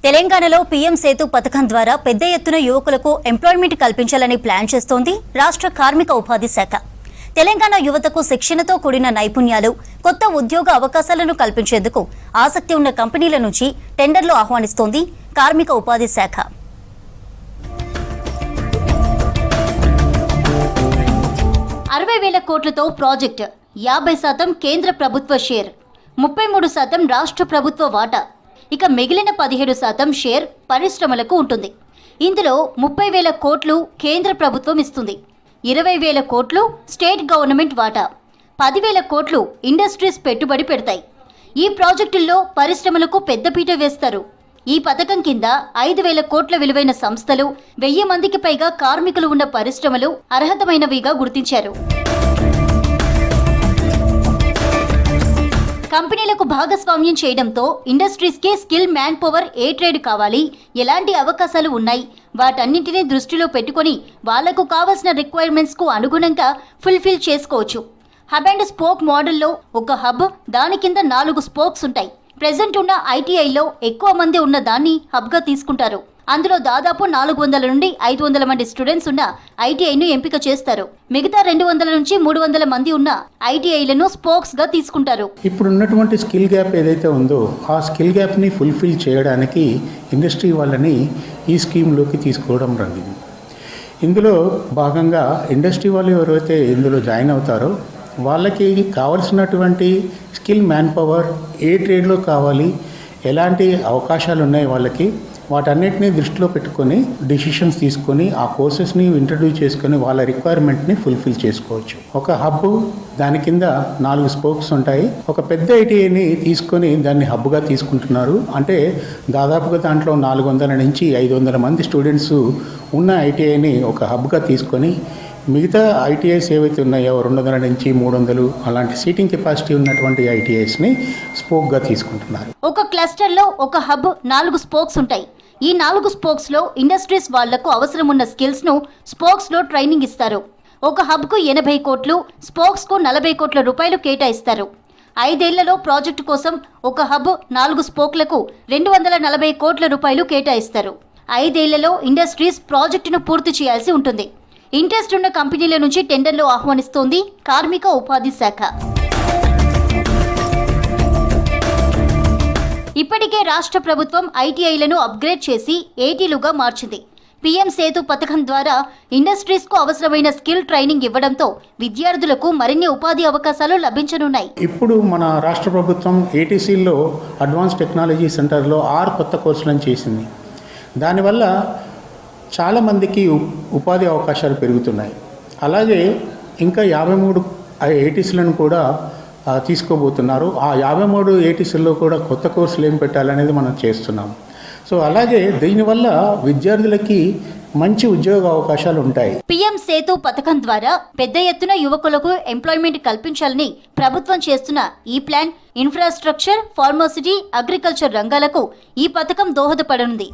తెలంగాణలో పీఎం సేతు పథకం ద్వారా పెద్ద ఎత్తున యువకులకు ఎంప్లాయ్మెంట్ కల్పించాలని ప్లాన్ చేస్తోంది రాష్ట్ర కార్మిక ఉపాధి శాఖ. తెలంగాణ యువతకు శిక్షణతో కూడిన నైపుణ్యాలు, కొత్త ఉద్యోగ అవకాశాలను కల్పించేందుకు ఆసక్తి ఉన్న కంపెనీల నుంచి టెండర్లు ఆహ్వానిస్తోంది కార్మిక ఉపాధి శాఖ. కోట్లతో ప్రాజెక్ట్, 50% కేంద్ర ప్రభుత్వ షేర్, 33% రాష్ట్ర ప్రభుత్వ వాటా, ఇక మిగిలిన 17% షేర్ పరిశ్రమలకు ఉంటుంది. ఇందులో 30,000 కోట్లు కేంద్ర ప్రభుత్వం ఇస్తుంది, 20,000 కోట్లు స్టేట్ గవర్నమెంట్ వాటా, 10,000 కోట్లు ఇండస్ట్రీస్ పెట్టుబడి పెడతాయి. ఈ ప్రాజెక్టుల్లో పరిశ్రమలకు పెద్దపీట వేస్తారు. ఈ పథకం కింద 5,000 కోట్ల విలువైన సంస్థలు, 1000 మందికి పైగా కార్మికులు ఉన్న పరిశ్రమలు అర్హతమైనవిగా గుర్తించారు. కంపెనీలకు భాగస్వామ్యం చేయడంతో ఇండస్ట్రీస్కి స్కిల్ మ్యాన్ పవర్, ఏ ట్రేడ్ కావాలి, ఎలాంటి అవకాశాలు ఉన్నాయి, వాటన్నింటినీ దృష్టిలో పెట్టుకొని వాళ్లకు కావాల్సిన రిక్వైర్మెంట్స్కు అనుగుణంగా ఫుల్ఫిల్ చేసుకోవచ్చు. హబ్ అండ్ స్పోక్ మోడల్లో ఒక హబ్, దాని కింద 4 స్పోక్స్ ఉంటాయి. ప్రెజెంట్ ఉన్న ఐటీఐలో ఎక్కువ మంది ఉన్న దాన్ని హబ్గా తీసుకుంటారు. అందులో దాదాపు 400 నుండి 500 మంది స్టూడెంట్స్ ఉన్న ఐటీఐను ఎంపిక చేస్తారు. మిగతా 200 నుంచి 300 మంది ఉన్న ఐటీఐలను స్పోక్స్ గా తీసుకుంటారు. ఇప్పుడు ఉన్నటువంటి స్కిల్ గ్యాప్ ఏదైతే ఉందో ఆ స్కిల్ గ్యాప్ని ఫుల్ఫిల్ చేయడానికి ఇండస్ట్రీ వాళ్ళని ఈ స్కీమ్లోకి తీసుకోవడం జరిగింది. ఇందులో భాగంగా ఇండస్ట్రీ వాళ్ళు ఎవరైతే ఇందులో జాయిన్ అవుతారో వాళ్ళకి కావలసినటువంటి స్కిల్ మ్యాన్ పవర్, ఏ ట్రేడ్లో కావాలి, ఎలాంటి అవకాశాలు ఉన్నాయి వాళ్ళకి, వాటన్నిటిని దృష్టిలో పెట్టుకొని డిసిషన్స్ తీసుకొని ఆ కోర్సెస్ని ఇంట్రడ్యూస్ చేసుకొని వాళ్ళ రిక్వైర్మెంట్ని ఫుల్ఫిల్ చేసుకోవచ్చు. ఒక హబ్, దాని కింద 4 స్పోక్స్ ఉంటాయి. ఒక పెద్ద ఐటీఐని తీసుకొని దాన్ని హబ్గా తీసుకుంటున్నారు. అంటే దాదాపుగా దాంట్లో 400 నుంచి 500 మంది స్టూడెంట్స్ ఉన్న ఐటీఐని ఒక హబ్గా తీసుకొని మిగతా ఐటీఐస్ ఏవైతే ఉన్నాయో 200 నుంచి 300 అలాంటి సీటింగ్ కెపాసిటీ ఉన్నటువంటి ఐటీఐస్ని స్పోక్గా తీసుకుంటున్నారు. ఒక క్లస్టర్లో ఒక హబ్, 4 స్పోక్స్ ఉంటాయి. ఈ 4 స్పోక్స్లో ఇండస్ట్రీస్ వాళ్లకు అవసరం ఉన్న స్కిల్స్ను స్పోక్స్లో ట్రైనింగ్ ఇస్తారు. ఒక హబ్కు 80 కోట్లు, స్పోక్స్కు 40 కోట్ల రూపాయలు కేటాయిస్తారు. 5 ఏళ్లలో ప్రాజెక్టు కోసం ఒక హబ్, 4 స్పోక్లకు 240 కోట్ల రూపాయలు కేటాయిస్తారు. 5 ఏళ్లలో ఇండస్ట్రీస్ ప్రాజెక్టును పూర్తి చేయాల్సి ఉంటుంది. ఇంట్రెస్ట్ ఉన్న కంపెనీల నుంచి టెండర్లు ఆహ్వానిస్తోంది కార్మిక ఉపాధి శాఖ. ఇప్పటికే రాష్ట్ర ప్రభుత్వం ఐటీఐలను అప్గ్రేడ్ చేసి ఏటీలుగా మార్చింది. పీఎం సేతు పథకం ద్వారా ఇండస్ట్రీస్కు అవసరమైన స్కిల్ ట్రైనింగ్ ఇవ్వడంతో విద్యార్థులకు మరిన్ని ఉపాధి అవకాశాలు లభించనున్నాయి. ఇప్పుడు మన రాష్ట్ర ప్రభుత్వం ఏటీసీలో అడ్వాన్స్ టెక్నాలజీ సెంటర్లో 6 కొత్త కోర్సులను చేసింది. దానివల్ల చాలామందికి ఉపాధి అవకాశాలు పెరుగుతున్నాయి. అలాగే ఇంకా 53 ఏటీసీలను కూడా తీసుకోబోతున్నారు. ఆ 53 ఏటీసీల్లో కూడా కొత్త కోర్సులు ఏం పెట్టాలనేది మనం చేస్తున్నాం. సో అలాగే దీనివల్ల విద్యార్థులకి మంచి ఉద్యోగ అవకాశాలు ఉంటాయి. పీఎం సేతు పథకం ద్వారా పెద్ద ఎత్తున యువకులకు ఎంప్లాయ్మెంట్ కల్పించాలని ప్రభుత్వం చేస్తున్న ఈ ప్లాన్ ఇన్ఫ్రాస్ట్రక్చర్, ఫార్మసిటీ, అగ్రికల్చర్ రంగాలకు ఈ పథకం దోహదపడనుంది.